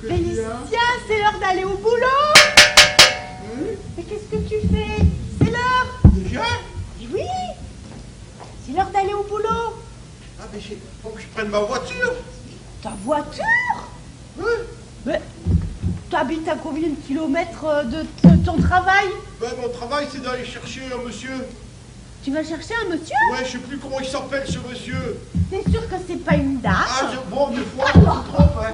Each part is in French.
Félicien, c'est l'heure d'aller au boulot. Mais qu'est-ce que tu fais? C'est l'heure. Déjà? Oui, c'est l'heure d'aller au boulot. Ah, mais faut que je prenne ma voiture. Ta voiture? Oui. Mais t'habites à combien de kilomètres de ton travail? Ben, mon travail, c'est d'aller chercher un monsieur. Tu vas chercher un monsieur? Ouais, je sais plus comment il s'appelle, ce monsieur. T'es sûr que c'est pas une dame? Ah, bon, des fois, je me trompe, hein.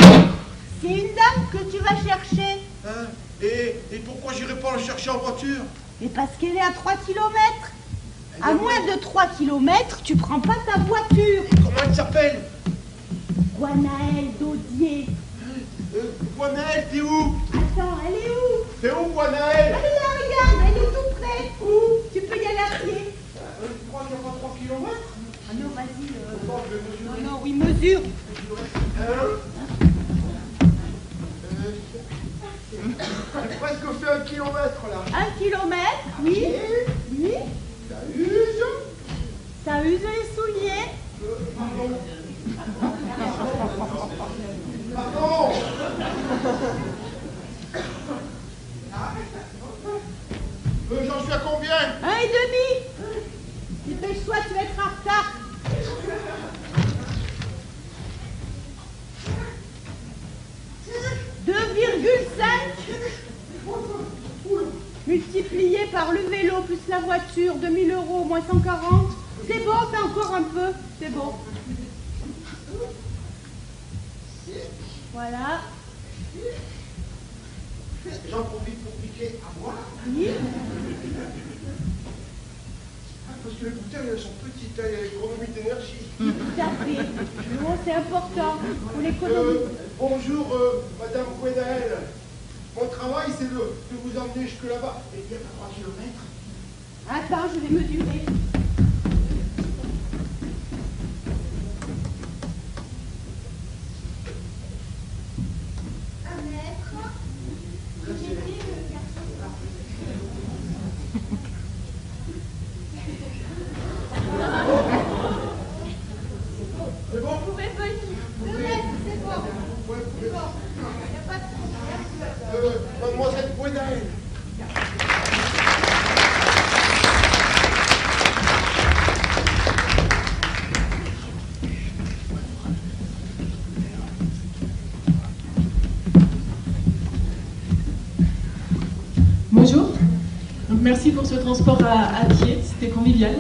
C'est une dame que tu vas chercher. Hein? Et pourquoi j'irai pas la chercher en voiture? Mais parce qu'elle est à 3 kilomètres. À moins de 3 kilomètres, tu prends pas ta voiture. Comment elle s'appelle? Guanaëlle Daudier. Guanaëlle, t'es où? Attends, elle est où? T'es où, Guanaëlle? Elle est là, regarde, elle est tout près. Où? Tu peux y aller à pied. Tu crois qu'il n'y a pas 3 kilomètres? Ah non, vas-y. Attends, je vais mesurer. Non, oui, mesure. J'ai presque fait 1 kilomètre, là. 1 kilomètre, oui. Oui. Ça use les souliers. Pardon. Pardon. J'en suis à combien? 1,5. Dépêche-toi, tu vas être en retard. Multiplié par le vélo plus la voiture, 2000 € moins 140. C'est bon, fais encore un peu. C'est bon. Voilà. J'en profite pour piquer à moi. Oui. Parce que les bouteilles, elles sont petites, il y a l'économie d'énergie. Tout à fait. Non, c'est important pour l'économie. Bonjour, Madame Guénaël. Mon travail, c'est de vous emmener jusque là-bas. Et il y a pas 3 kilomètres. Attends, je vais mesurer. C'est bon? Vous pouvez venir. 2 mètres, c'est bon. Ouais, C'est bon. Il n'y a pas de problème. Mademoiselle Guénaël. Bonjour, donc merci pour ce transport à pied, c'était convivial.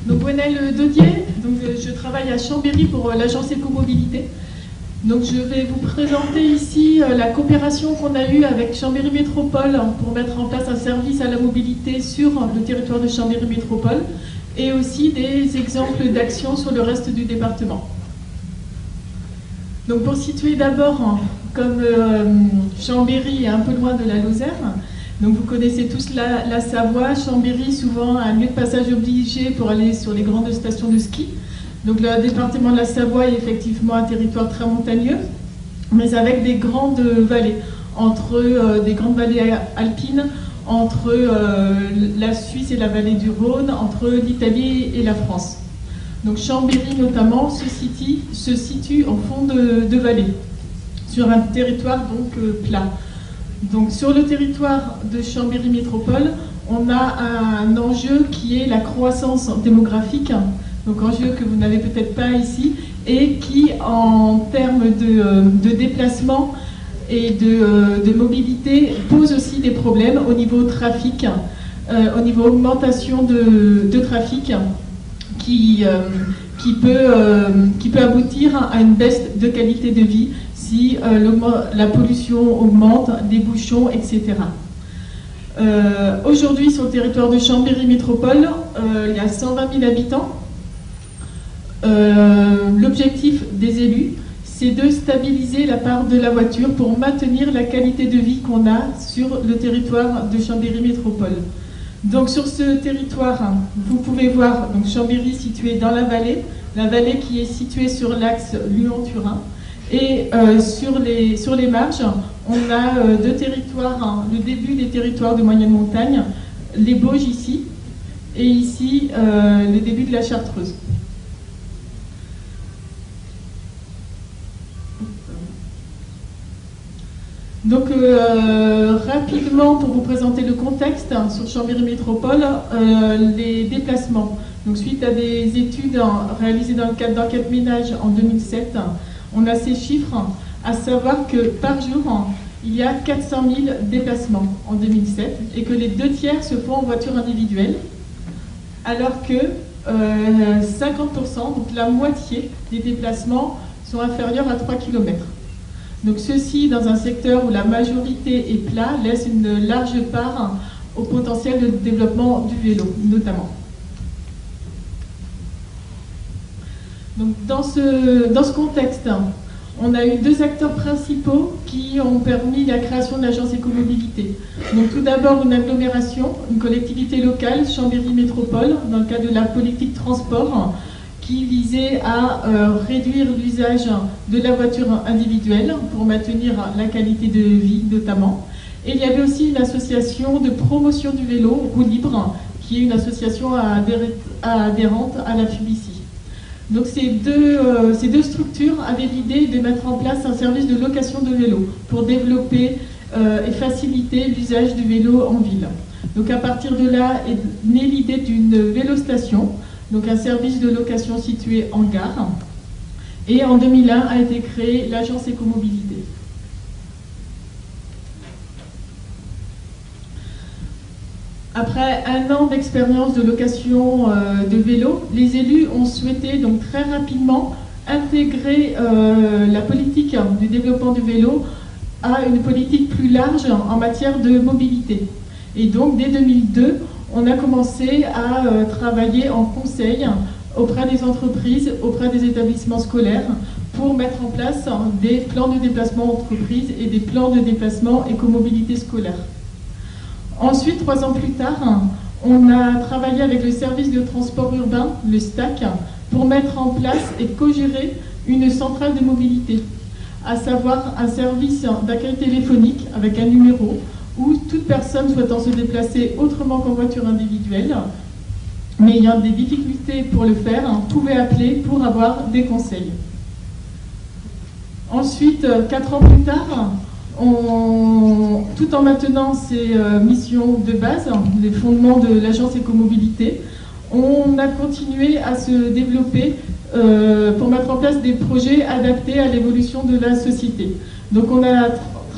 Donc Guanaëlle Daudier, donc je travaille à Chambéry pour l'agence Écomobilité. Donc je vais vous présenter ici la coopération qu'on a eue avec Chambéry Métropole pour mettre en place un service à la mobilité sur le territoire de Chambéry Métropole et aussi des exemples d'actions sur le reste du département. Donc pour situer d'abord, comme Chambéry est un peu loin de la Lozère, donc vous connaissez tous la Savoie, Chambéry souvent un lieu de passage obligé pour aller sur les grandes stations de ski. Donc le département de la Savoie est effectivement un territoire très montagneux, mais avec des grandes vallées, entre des grandes vallées alpines, entre la Suisse et la vallée du Rhône, entre l'Italie et la France. Donc Chambéry notamment se situe en fond de vallée, sur un territoire donc plat. Donc sur le territoire de Chambéry Métropole, on a un enjeu qui est la croissance démographique, donc enjeu que vous n'avez peut-être pas ici, et qui en termes de déplacement et de mobilité pose aussi des problèmes au niveau trafic, au niveau augmentation de trafic, qui peut aboutir à une baisse de qualité de vie si la pollution augmente, des bouchons, etc. Aujourd'hui, sur le territoire de Chambéry Métropole, il y a 120 000 habitants. L'objectif des élus, c'est de stabiliser la part de la voiture pour maintenir la qualité de vie qu'on a sur le territoire de Chambéry Métropole. Donc sur ce territoire, vous pouvez voir donc Chambéry situé dans la vallée qui est située sur l'axe Lyon-Turin. Et sur les marges, on a deux territoires, le début des territoires de moyenne montagne, les Bauges ici, et ici le début de la Chartreuse. Donc rapidement, pour vous présenter le contexte sur Chambéry Métropole, les déplacements. Donc suite à des études réalisées dans le cadre d'enquête ménage en 2007, on a ces chiffres, à savoir que par jour, il y a 400 000 déplacements en 2007 et que les 2/3 se font en voiture individuelle, alors que 50%, donc la moitié des déplacements, sont inférieurs à 3 km. Donc ceci, dans un secteur où la majorité est plat, laisse une large part au potentiel de développement du vélo, notamment. Donc dans ce contexte, on a eu 2 acteurs principaux qui ont permis la création de l'agence écomobilité. Donc tout d'abord une agglomération, une collectivité locale, Chambéry Métropole, dans le cadre de la politique transport, qui visait à réduire l'usage de la voiture individuelle pour maintenir la qualité de vie notamment. Et il y avait aussi une association de promotion du vélo, Roue Libre, qui est une association adhérente à la FUBICI. Donc ces deux structures avaient l'idée de mettre en place un service de location de vélo pour développer et faciliter l'usage du vélo en ville. Donc à partir de là est née l'idée d'une vélostation, donc un service de location situé en gare. Et en 2001 a été créée l'agence écomobilité. Après un an d'expérience de location de vélo, les élus ont souhaité donc très rapidement intégrer la politique du développement du vélo à une politique plus large en matière de mobilité. Et donc dès 2002, on a commencé à travailler en conseil auprès des entreprises, auprès des établissements scolaires, pour mettre en place des plans de déplacement entreprise et des plans de déplacement écomobilité scolaire. Ensuite, 3 ans plus tard, on a travaillé avec le service de transport urbain, le STAC, pour mettre en place et co-gérer une centrale de mobilité, à savoir un service d'accueil téléphonique avec un numéro où toute personne souhaitant se déplacer autrement qu'en voiture individuelle, mais ayant des difficultés pour le faire, pouvait appeler pour avoir des conseils. Ensuite, 4 ans plus tard, tout en maintenant ces missions de base, les fondements de l'agence écomobilité, on a continué à se développer pour mettre en place des projets adaptés à l'évolution de la société. Donc on a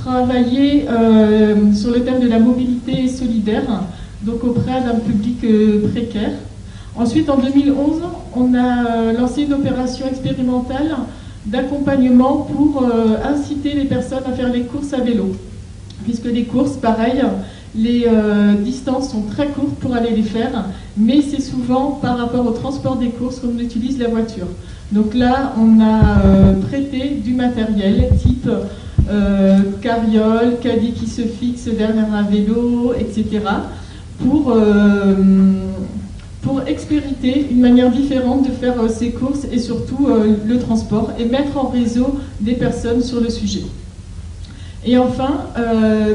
travaillé sur le thème de la mobilité solidaire, donc auprès d'un public précaire. Ensuite, en 2011, on a lancé une opération expérimentale d'accompagnement pour inciter les personnes à faire les courses à vélo. Puisque les courses, pareil, les distances sont très courtes pour aller les faire, mais c'est souvent par rapport au transport des courses qu'on utilise la voiture. Donc là, on a prêté du matériel type carriole, caddie qui se fixe derrière un vélo, etc. pour expérimenter une manière différente de faire ces courses et surtout le transport et mettre en réseau des personnes sur le sujet. Et enfin,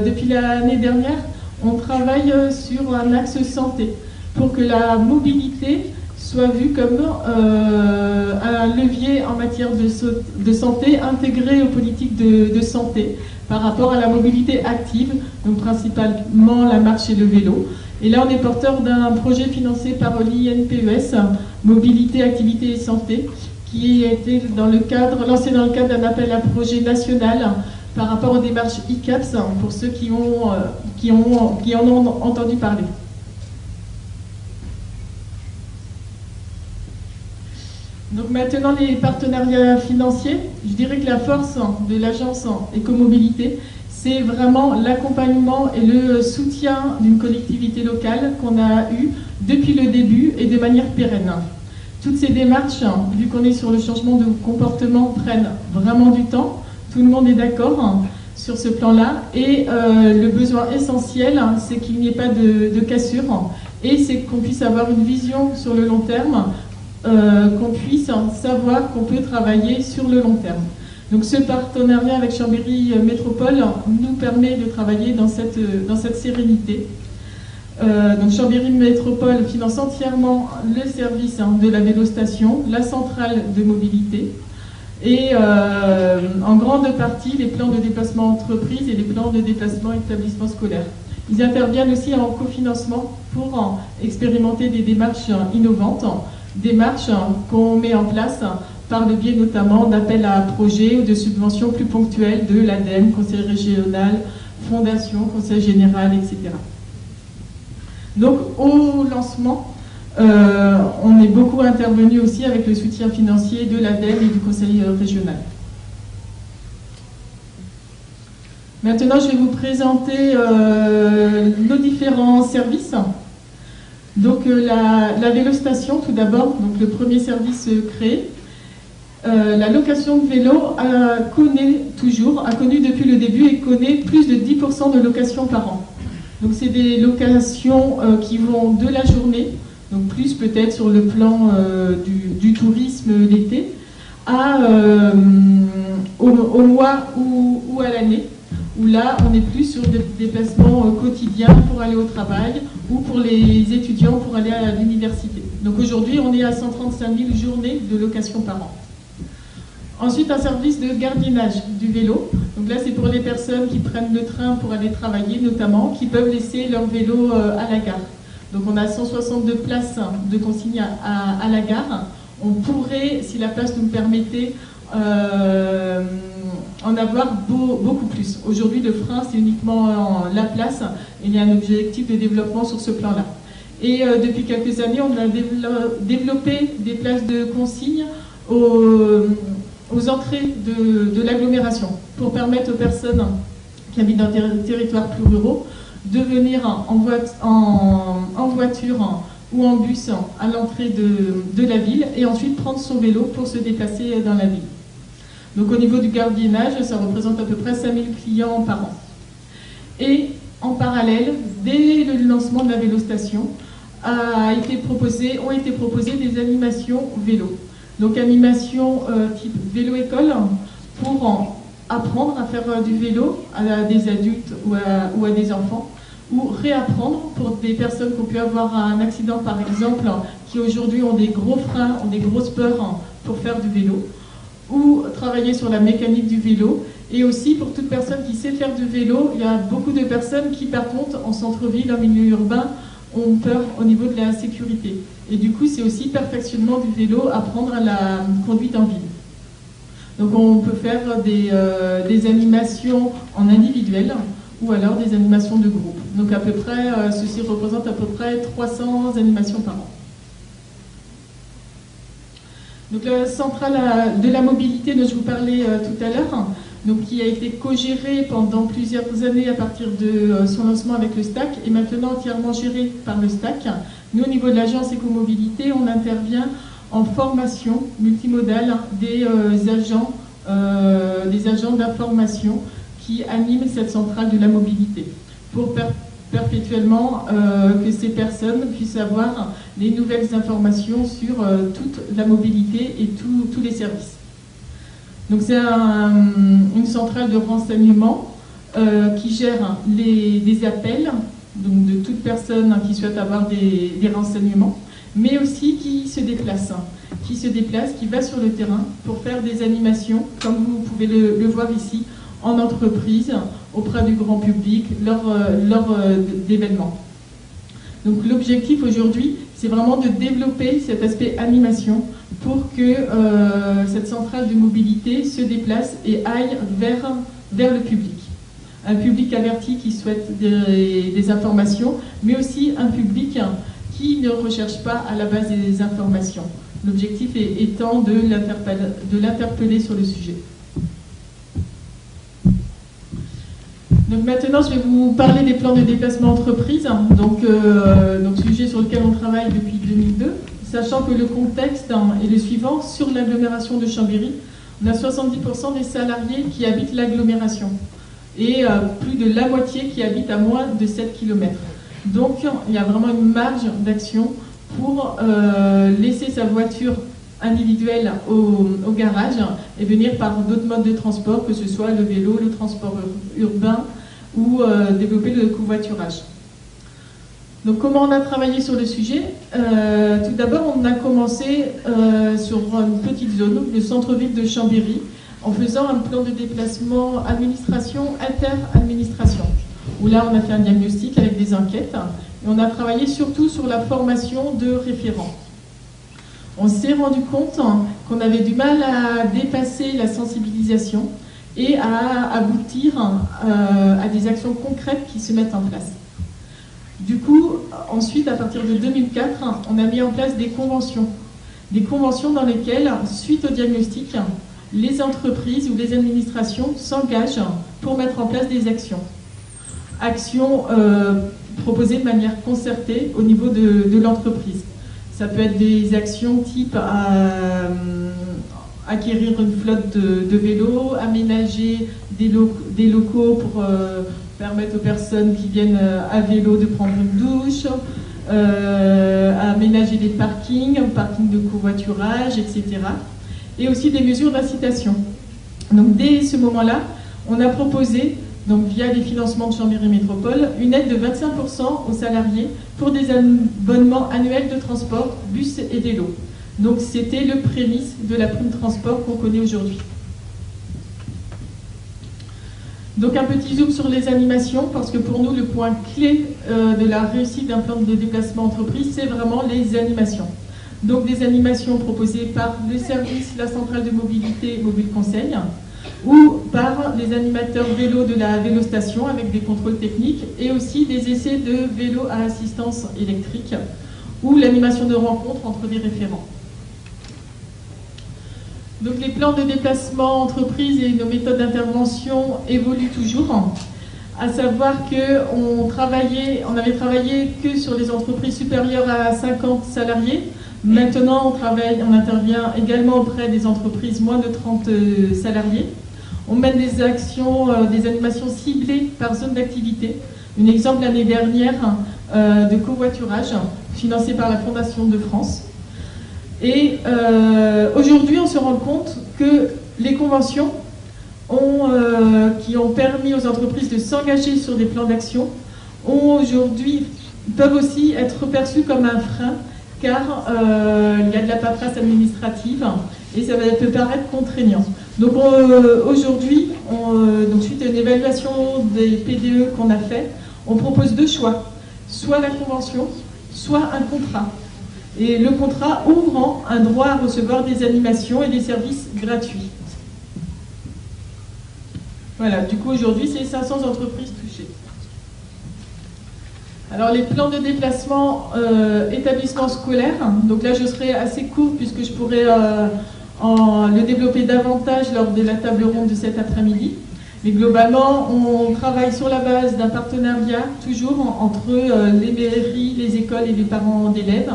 depuis l'année dernière, on travaille sur un axe santé pour que la mobilité soit vue comme un levier en matière de santé intégré aux politiques de santé par rapport à la mobilité active, donc principalement la marche et le vélo. Et là, on est porteur d'un projet financé par l'INPES, Mobilité, Activité et Santé, qui a été lancé dans le cadre d'un appel à projet national par rapport aux démarches ICAPS, pour ceux qui en ont entendu parler. Donc maintenant, les partenariats financiers, je dirais que la force de l'agence écomobilité, c'est vraiment l'accompagnement et le soutien d'une collectivité locale qu'on a eu depuis le début et de manière pérenne. Toutes ces démarches, vu qu'on est sur le changement de comportement, prennent vraiment du temps. Tout le monde est d'accord sur ce plan-là. Et le besoin essentiel, c'est qu'il n'y ait pas de cassure et c'est qu'on puisse avoir une vision sur le long terme, qu'on puisse savoir qu'on peut travailler sur le long terme. Donc ce partenariat avec Chambéry Métropole nous permet de travailler dans cette sérénité. Donc Chambéry Métropole finance entièrement le service de la vélostation, la centrale de mobilité. et en grande partie les plans de déplacement entreprise et les plans de déplacement établissement scolaire. Ils interviennent aussi en cofinancement pour expérimenter des démarches innovantes, démarches qu'on met en place par le biais notamment d'appels à projets ou de subventions plus ponctuelles de l'ADEME, Conseil régional, Fondation, Conseil général, etc. Donc au lancement, on est beaucoup intervenu aussi avec le soutien financier de l'ADEME et du Conseil régional. Maintenant, je vais vous présenter nos différents services. Donc la vélostation, tout d'abord, donc le premier service créé. La location de vélo a connu depuis le début et connaît plus de 10% de locations par an. Donc c'est des locations qui vont de la journée, donc plus peut-être sur le plan du tourisme l'été, au mois ou à l'année, où là on est plus sur des déplacements quotidiens pour aller au travail ou pour les étudiants pour aller à l'université. Donc aujourd'hui on est à 135 000 journées de location par an. Ensuite, un service de gardiennage du vélo. Donc là, c'est pour les personnes qui prennent le train pour aller travailler, notamment, qui peuvent laisser leur vélo à la gare. Donc on a 162 places de consigne à la gare. On pourrait, si la place nous le permettait, en avoir beaucoup plus. Aujourd'hui, le frein, c'est uniquement la place. Et il y a un objectif de développement sur ce plan-là. Et depuis quelques années, on a développé des places de consigne aux entrées de l'agglomération pour permettre aux personnes qui habitent dans des territoires plus ruraux de venir en voiture ou en bus à l'entrée de la ville et ensuite prendre son vélo pour se déplacer dans la ville. Donc au niveau du gardiennage, ça représente à peu près 5000 clients par an. Et en parallèle, dès le lancement de la vélostation, ont été proposées des animations vélo. Donc animation type vélo-école pour apprendre à faire du vélo à des adultes ou à des enfants, ou réapprendre pour des personnes qui ont pu avoir un accident par exemple, qui aujourd'hui ont des gros freins, ont des grosses peurs pour faire du vélo, ou travailler sur la mécanique du vélo, et aussi pour toute personne qui sait faire du vélo. Il y a beaucoup de personnes qui par contre en centre-ville, en milieu urbain, ont peur au niveau de la sécurité. Et du coup, c'est aussi perfectionnement du vélo, apprendre à la conduite en ville. Donc on peut faire des animations en individuel ou alors des animations de groupe. Donc à peu près, ceci représente à peu près 300 animations par an. Donc la centrale de la mobilité dont je vous parlais tout à l'heure, donc qui a été co-gérée pendant plusieurs années à partir de son lancement avec le STAC, est maintenant entièrement gérée par le STAC. Nous, au niveau de l'agence Écomobilité, on intervient en formation multimodale des agents d'information qui animent cette centrale de la mobilité pour perpétuellement que ces personnes puissent avoir les nouvelles informations sur toute la mobilité et tous les services. Donc c'est une centrale de renseignement qui gère des appels donc de toute personne qui souhaite avoir des renseignements, mais aussi qui se déplace, qui va sur le terrain pour faire des animations, comme vous pouvez le voir ici, en entreprise, auprès du grand public, lors d'événements. Donc l'objectif aujourd'hui, c'est vraiment de développer cet aspect animation pour que cette centrale de mobilité se déplace et aille vers le public. Un public averti qui souhaite des informations, mais aussi un public qui ne recherche pas à la base des informations. L'objectif étant de l'interpeller sur le sujet. Donc maintenant, je vais vous parler des plans de déplacement entreprise, donc sujet sur lequel on travaille depuis 2002, sachant que le contexte est le suivant. Sur l'agglomération de Chambéry, on a 70% des salariés qui habitent l'agglomération et plus de la moitié qui habitent à moins de 7 km. Donc il y a vraiment une marge d'action pour laisser sa voiture individuelle au garage et venir par d'autres modes de transport, que ce soit le vélo, le transport urbain ou développer le covoiturage. Donc comment on a travaillé sur le sujet? Tout d'abord, on a commencé sur une petite zone, le centre-ville de Chambéry, en faisant un plan de déplacement administration, inter-administration, où là on a fait un diagnostic avec des enquêtes, et on a travaillé surtout sur la formation de référents. On s'est rendu compte qu'on avait du mal à dépasser la sensibilisation et à aboutir à des actions concrètes qui se mettent en place. Du coup, ensuite, à partir de 2004, on a mis en place des conventions dans lesquelles, suite au diagnostic, les entreprises ou les administrations s'engagent pour mettre en place des actions. Actions proposées de manière concertée au niveau de l'entreprise. Ça peut être des actions type acquérir une flotte de vélos, aménager des locaux pour permettre aux personnes qui viennent à vélo de prendre une douche, aménager des parkings, un parking de covoiturage, etc. Et aussi des mesures d'incitation. Donc dès ce moment-là, on a proposé, donc via les financements de Chambéry Métropole, une aide de 25% aux salariés pour des abonnements annuels de transport, bus et vélo. Donc c'était le prémisse de la prime transport qu'on connaît aujourd'hui. Donc un petit zoom sur les animations, parce que pour nous le point clé de la réussite d'un plan de déplacement entreprise, c'est vraiment les animations. Donc des animations proposées par le service, la centrale de mobilité, Mobile Conseil, ou par les animateurs vélo de la vélostation avec des contrôles techniques et aussi des essais de vélo à assistance électrique ou l'animation de rencontres entre des référents. Donc les plans de déplacement entreprise et nos méthodes d'intervention évoluent toujours, à savoir qu'on avait travaillé que sur les entreprises supérieures à 50 salariés. Maintenant, on intervient également auprès des entreprises moins de 30 salariés. On mène des actions, des animations ciblées par zone d'activité. Un exemple l'année dernière de covoiturage financé par la Fondation de France. Et aujourd'hui, on se rend compte que les conventions qui ont permis aux entreprises de s'engager sur des plans d'action peuvent aussi être perçues comme un frein, car il y a de la paperasse administrative et ça peut paraître contraignant. Donc aujourd'hui, suite à une évaluation des PDE qu'on a fait, on propose deux choix, soit la convention, soit un contrat. Et le contrat ouvrant un droit à recevoir des animations et des services gratuits. Voilà, du coup aujourd'hui c'est 500 entreprises touchées. Alors les plans de déplacement établissement scolaire, donc là je serai assez court puisque je pourrais le développer davantage lors de la table ronde de cet après-midi. Mais globalement, on travaille sur la base d'un partenariat toujours entre les mairies, les écoles et les parents d'élèves.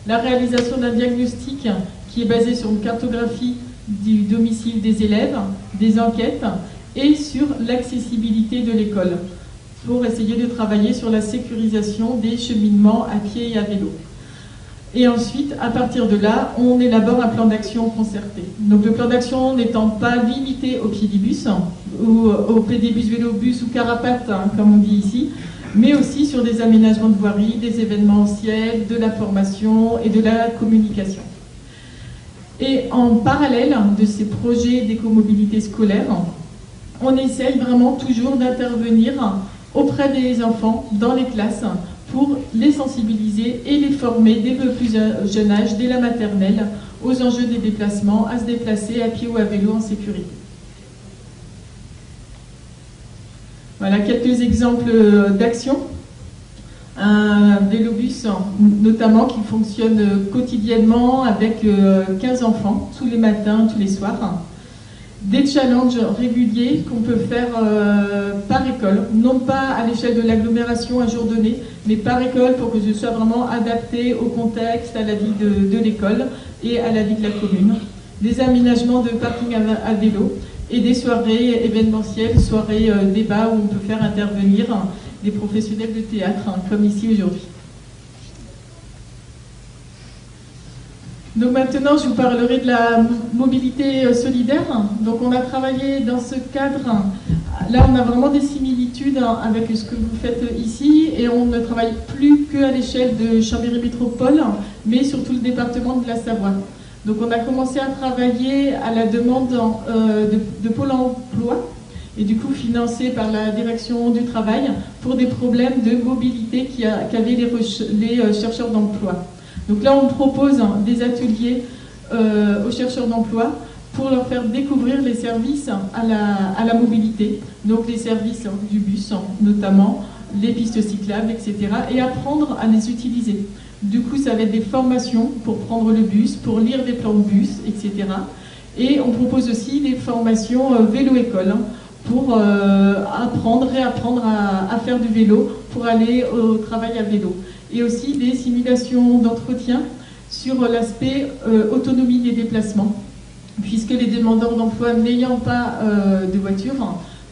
La réalisation d'un diagnostic qui est basé sur une cartographie du domicile des élèves, des enquêtes et sur l'accessibilité de l'école pour essayer de travailler sur la sécurisation des cheminements à pied et à vélo. Et ensuite, à partir de là, on élabore un plan d'action concerté. Donc le plan d'action n'étant pas limité au pédibus, ou au pédibus, vélobus ou carapate, comme on dit ici, mais aussi sur des aménagements de voirie, des événementiels, de la formation et de la communication. Et en parallèle de ces projets d'écomobilité scolaire, on essaye vraiment toujours d'intervenir auprès des enfants dans les classes pour les sensibiliser et les former dès le plus jeune âge, dès la maternelle, aux enjeux des déplacements, à se déplacer à pied ou à vélo en sécurité. Voilà quelques exemples d'actions. Un vélobus notamment qui fonctionne quotidiennement avec 15 enfants, tous les matins, tous les soirs. Des challenges réguliers qu'on peut faire par école, non pas à l'échelle de l'agglomération un jour donné, mais par école pour que ce soit vraiment adapté au contexte, à la vie de l'école et à la vie de la commune. Des aménagements de parking à vélo et des soirées événementielles, soirées débats où on peut faire intervenir des professionnels de théâtre, comme ici aujourd'hui. Donc maintenant, je vous parlerai de la mobilité solidaire. Donc on a travaillé dans ce cadre là, on a vraiment des similitudes avec ce que vous faites ici, et on ne travaille plus qu'à l'échelle de Chambéry Métropole, mais sur tout le département de la Savoie. Donc on a commencé à travailler à la demande de Pôle emploi, et du coup financé par la direction du travail, pour des problèmes de mobilité qu'avaient les chercheurs d'emploi. Donc là, on propose des ateliers aux chercheurs d'emploi pour leur faire découvrir les services à la mobilité, donc les services du bus notamment, les pistes cyclables, etc., et apprendre à les utiliser. Du coup, ça va être des formations pour prendre le bus, pour lire des plans de bus, etc. Et on propose aussi des formations vélo-école pour réapprendre à faire du vélo, pour aller au travail à vélo. Et aussi des simulations d'entretien sur l'aspect autonomie des déplacements, puisque les demandeurs d'emploi n'ayant pas de voiture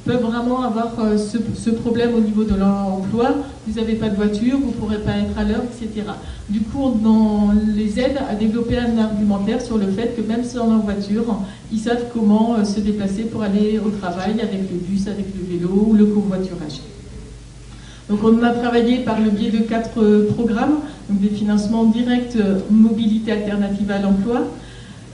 peuvent vraiment avoir ce problème au niveau de leur emploi. Vous n'avez pas de voiture, vous ne pourrez pas être à l'heure, etc. Du coup, on les aide à développer un argumentaire sur le fait que même sans leur voiture, ils savent comment se déplacer pour aller au travail avec le bus, avec le vélo ou le covoiturage. Donc on a travaillé par le biais de 4 programmes, donc des financements directs, mobilité alternative à l'emploi,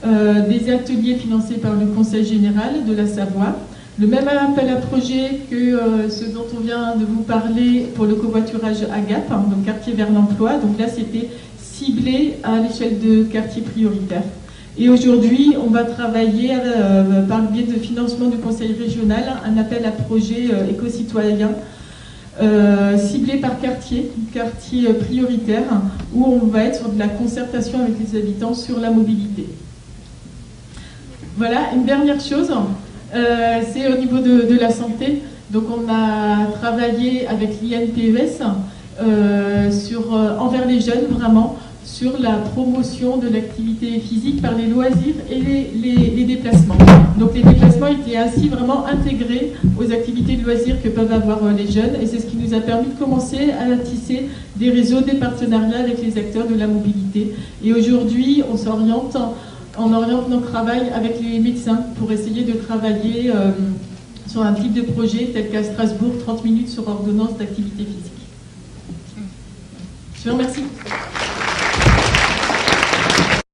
des ateliers financés par le Conseil général de la Savoie, le même appel à projet que ce dont on vient de vous parler pour le covoiturage à Gap, donc quartier vers l'emploi. Donc là, c'était ciblé à l'échelle de quartier prioritaire. Et aujourd'hui, on va travailler par le biais de financement du Conseil régional, un appel à projet éco-citoyen ciblé par quartier prioritaire, où on va être sur de la concertation avec les habitants sur la mobilité. Voilà, une dernière chose. C'est au niveau de la santé. Donc on a travaillé avec l'INPES envers les jeunes, vraiment, sur la promotion de l'activité physique par les loisirs et les déplacements. Donc les déplacements étaient ainsi vraiment intégrés aux activités de loisirs que peuvent avoir les jeunes, et c'est ce qui nous a permis de commencer à tisser des réseaux, des partenariats avec les acteurs de la mobilité. Et aujourd'hui, on oriente nos travail avec les médecins pour essayer de travailler sur un type de projet tel qu'à Strasbourg, 30 minutes sur ordonnance d'activité physique. Je vous remercie.